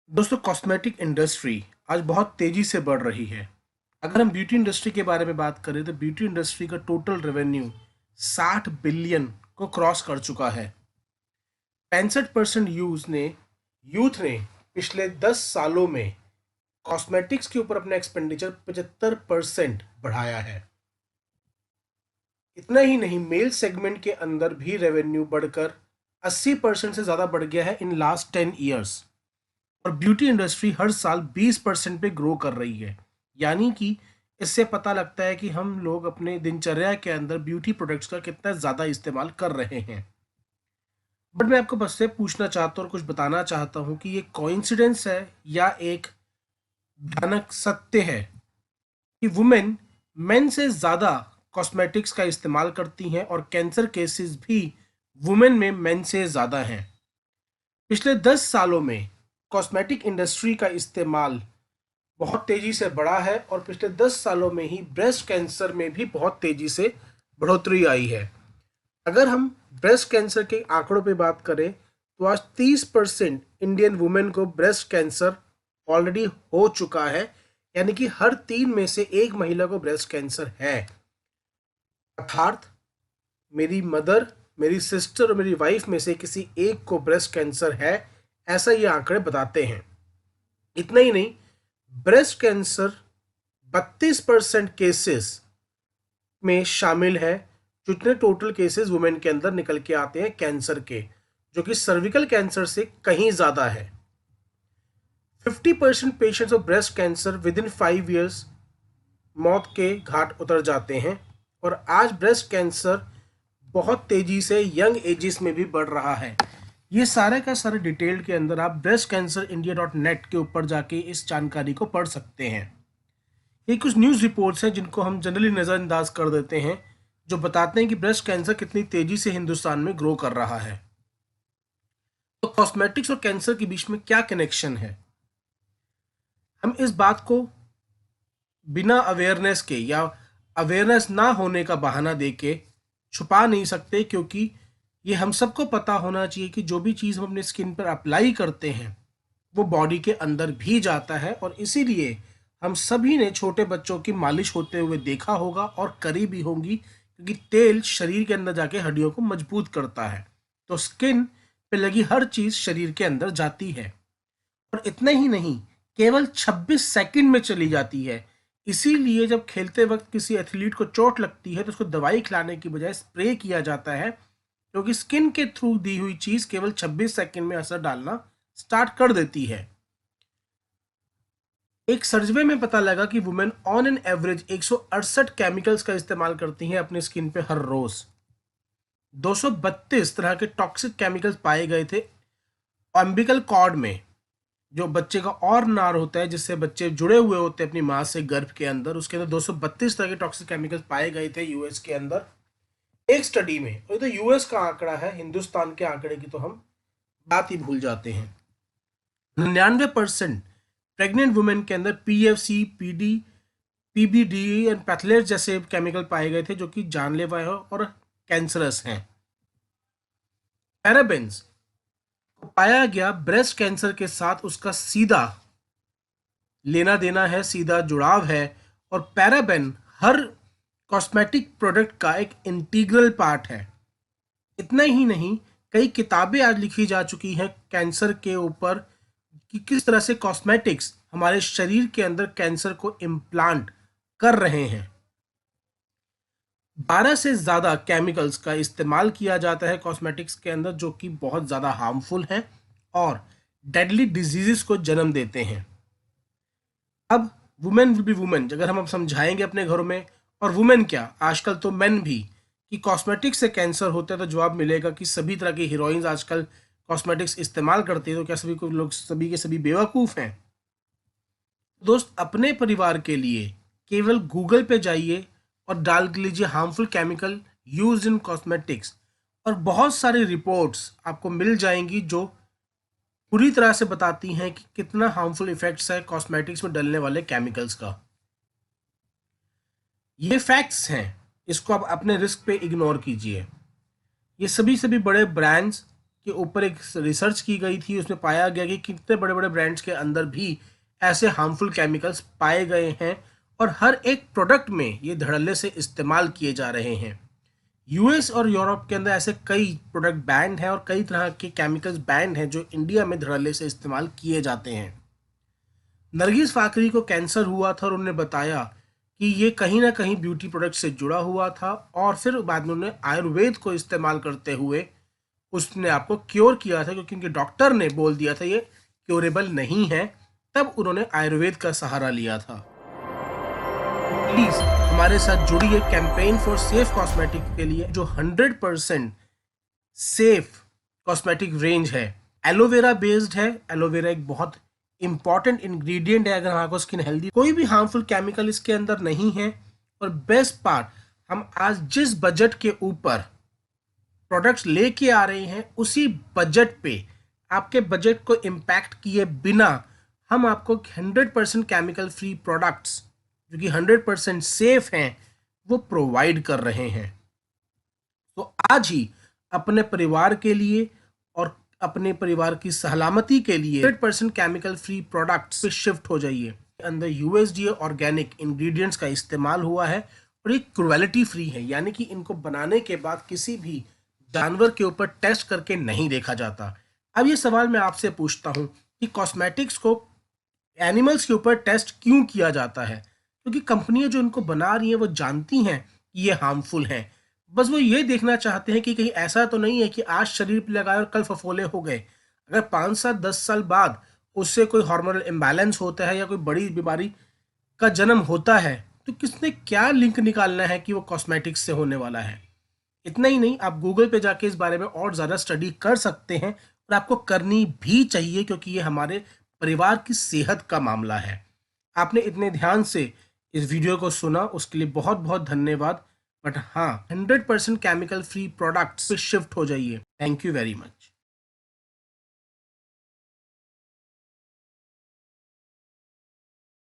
दोस्तों, cosmetic industry आज बहुत तेजी से बढ़ रही है। अगर हम ब्यूटी इंडस्ट्री के बारे में बात करें तो ब्यूटी इंडस्ट्री का टोटल रेवेन्यू 60 बिलियन को क्रॉस कर चुका है। 65% यूथ ने पिछले 10 सालों में कॉस्मेटिक्स के ऊपर अपना एक्सपेंडिचर 75% बढ़ाया है। इतना ही नहीं, मेल सेगमेंट के अंदर भी रेवेन्यू बढ़कर 80% से ज़्यादा बढ़ गया है इन लास्ट 10 ईयर्स। और ब्यूटी इंडस्ट्री हर साल 20% पे ग्रो कर रही है। यानी कि इससे पता लगता है कि हम लोग अपने दिनचर्या के अंदर ब्यूटी प्रोडक्ट्स का कितना ज़्यादा इस्तेमाल कर रहे हैं। बट मैं आपको बस से पूछना चाहता हूँ और कुछ बताना चाहता हूँ कि ये कोइंसिडेंस है या एक भयानक सत्य है कि वुमेन मेन से ज़्यादा कॉस्मेटिक्स का इस्तेमाल करती हैं और कैंसर केसेस भी वुमेन में मेन से ज़्यादा हैं। पिछले 10 सालों में कॉस्मेटिक इंडस्ट्री का इस्तेमाल बहुत तेजी से बढ़ा है और पिछले 10 सालों में ही ब्रेस्ट कैंसर में भी बहुत तेजी से बढ़ोतरी आई है। अगर हम ब्रेस्ट कैंसर के आंकड़ों पे बात करें तो आज 30% इंडियन वुमेन को ब्रेस्ट कैंसर ऑलरेडी हो चुका है। यानी कि हर 3 में से एक महिला को ब्रेस्ट कैंसर है। अर्थात मेरी मदर, मेरी सिस्टर और मेरी वाइफ में से किसी एक को ब्रेस्ट कैंसर है, ऐसा ये आंकड़े बताते हैं। इतना ही नहीं, ब्रेस्ट कैंसर 32% केसेस में शामिल है, जितने टोटल केसेस वुमेन के अंदर निकल के आते हैं कैंसर के, जो कि सर्विकल कैंसर से कहीं ज़्यादा है। 50% patients of breast cancer with in 5 years मौत के घाट उतर जाते हैं। और आज ब्रेस्ट कैंसर बहुत तेजी से यंग एजेस में भी बढ़ रहा है। ये सारे का सारे डिटेल के अंदर आप breastcancerindia.net के ऊपर जाके इस जानकारी को पढ़ सकते हैं। ये कुछ न्यूज़ रिपोर्ट्स हैं जिनको हम जनरली नज़रअंदाज कर देते हैं, जो बताते हैं कि ब्रेस्ट कैंसर कितनी तेजी से हिंदुस्तान में ग्रो कर रहा है। तो कॉस्मेटिक्स और कैंसर के बीच में क्या कनेक्शन है, हम इस बात को बिना अवेयरनेस के या अवेयरनेस ना होने का बहाना देके छुपा नहीं सकते, क्योंकि ये हम सबको पता होना चाहिए कि जो भी चीज़ हम अपने स्किन पर अप्लाई करते हैं वो बॉडी के अंदर भी जाता है। और इसीलिए हम सभी ने छोटे बच्चों की मालिश होते हुए देखा होगा और करी भी होंगी, क्योंकि तेल शरीर के अंदर जाके हड्डियों को मजबूत करता है। तो स्किन पे लगी हर चीज़ शरीर के अंदर जाती है। और इतना ही नहीं, केवल 26 सेकंड में चली जाती है। इसीलिए जब खेलते वक्त किसी एथलीट को चोट लगती है तो उसको दवाई खिलाने की बजाय स्प्रे किया जाता है, क्योंकि स्किन के थ्रू दी हुई चीज़ केवल 26 सेकंड में असर डालना स्टार्ट कर देती है। एक सर्वे में पता लगा कि women on an average 168 chemicals का इस्तेमाल करती हैं अपने स्किन पे हर रोज। 232 तरह के टॉक्सिक केमिकल्स पाए गए थे अम्बिकल कॉर्ड में, जो बच्चे का और नार होता है जिससे बच्चे जुड़े हुए होते हैं अपनी माँ से गर्भ के अंदर, उसके अंदर 232 तरह के टॉक्सिक केमिकल्स पाए गए थे यूएस के अंदर एक स्टडी में। और ये तो यूएस का आंकड़ा है, हिंदुस्तान के आंकड़े की तो हम बात ही भूल जाते हैं। 99% प्रेग्नेंट वुमेन के अंदर पीएफसी, पीडी, पीबीडी एंड पैथलेट जैसे केमिकल पाए गए थे, जो कि जानलेवा है और कैंसरस हैं। पैराबेन्स को पाया गया ब्रेस्ट कैंसर के साथ उसका सीधा लेना देना है, सीधा जुड़ाव है। और पैराबेन हर कॉस्मेटिक प्रोडक्ट का एक इंटीग्रल पार्ट है। इतना ही नहीं, कई किताबें आज लिखी जा चुकी हैं कैंसर के ऊपर कि किस तरह से कॉस्मेटिक्स हमारे शरीर के अंदर कैंसर को इम्प्लांट कर रहे हैं। 12 से ज़्यादा केमिकल्स का इस्तेमाल किया जाता है कॉस्मेटिक्स के अंदर, जो कि बहुत ज़्यादा हार्मफुल हैं और डेडली डिजीजेस को जन्म देते हैं। अब वुमेन विल बी वुमेन, अगर हम अब समझाएंगे अपने घरों में, और वुमेन क्या, आजकल तो मेन भी, कि कॉस्मेटिक्स से कैंसर होता है, तो जवाब मिलेगा कि सभी तरह की हीरोइंस आजकल कॉस्मेटिक्स इस्तेमाल करती है। तो क्या सभी को लोग सभी के सभी बेवकूफ़ हैं? दोस्त, अपने परिवार के लिए केवल गूगल पे जाइए और डाल लीजिए harmful chemical use in cosmetics, और बहुत सारी रिपोर्ट्स आपको मिल जाएंगी जो पूरी तरह से बताती हैं कि कितना हार्मफुल इफेक्ट्स है कॉस्मेटिक्स में डलने वाले केमिकल्स का। ये फैक्ट्स हैं, इसको आप अपने रिस्क पे इग्नोर कीजिए। ये सभी सभी बड़े ब्रांड्स के ऊपर एक रिसर्च की गई थी, उसमें पाया गया कि कितने बड़े बड़े ब्रांड्स के अंदर भी ऐसे हार्मफुल केमिकल्स पाए गए हैं और हर एक प्रोडक्ट में ये धड़ल्ले से इस्तेमाल किए जा रहे हैं। यूएस और यूरोप के अंदर ऐसे कई प्रोडक्ट बैंड हैं और कई तरह के केमिकल्स बैंड हैं जो इंडिया में धड़ल्ले से इस्तेमाल किए जाते हैं। नरगिस फाकरी को कैंसर हुआ था और उन्होंने बताया कि ये कहीं ना कहीं ब्यूटी प्रोडक्ट से जुड़ा हुआ था और फिर बाद में उन्होंने आयुर्वेद को इस्तेमाल करते हुए उसने आपको क्योर किया था, क्योंकि उनके डॉक्टर ने बोल दिया था ये क्योरेबल नहीं है, तब उन्होंने आयुर्वेद का सहारा लिया था। प्लीज हमारे साथ जुड़िए कैंपेन फॉर सेफ कॉस्मेटिक के लिए, जो 100% सेफ कॉस्मेटिक रेंज है, एलोवेरा बेस्ड है। एलोवेरा एक बहुत इंपॉर्टेंट इंग्रेडिएंट है अगर आपको स्किन हेल्दी, कोई भी हार्मफुल केमिकल इसके अंदर नहीं है। और बेस्ट पार्ट, हम आज जिस बजट के ऊपर प्रोडक्ट्स लेके आ रहे हैं उसी बजट पे आपके बजट को इम्पैक्ट किए बिना हम आपको 100% केमिकल फ्री प्रोडक्ट्स जो कि 100% सेफ हैं वो प्रोवाइड कर रहे हैं। तो आज ही अपने परिवार के लिए और अपने परिवार की सलामती के लिए 100% केमिकल फ्री प्रोडक्ट्स पे शिफ्ट हो जाइए। अंदर यूएसडीए ऑर्गेनिक इंग्रेडिएंट्स का इस्तेमाल हुआ है और ये क्रुएलिटी फ्री है, यानी कि इनको बनाने के बाद किसी भी जानवर के ऊपर टेस्ट करके नहीं देखा जाता। अब ये सवाल मैं आपसे पूछता हूँ कि कॉस्मेटिक्स को एनिमल्स के ऊपर टेस्ट क्यों किया जाता है? क्योंकि कंपनियां जो इनको बना रही हैं वो जानती हैं कि ये हार्मफुल हैं, बस वो ये देखना चाहते हैं कि कहीं ऐसा तो नहीं है कि आज शरीर पे लगाए और कल फफोले हो गए। अगर 5 साल 10 साल बाद उससे कोई हार्मोनल इम्बैलेंस होता है या कोई बड़ी बीमारी का जन्म होता है तो किसने क्या लिंक निकालना है कि वो कॉस्मेटिक्स से होने वाला है। इतना ही नहीं, आप गूगल पे जाके इस बारे में और ज़्यादा स्टडी कर सकते हैं और आपको करनी भी चाहिए, क्योंकि ये हमारे परिवार की सेहत का मामला है। आपने इतने ध्यान से इस वीडियो को सुना उसके लिए बहुत बहुत धन्यवाद। बट हाँ, 100% केमिकल फ्री प्रोडक्ट्स पे शिफ्ट हो जाइए। Thank you very much.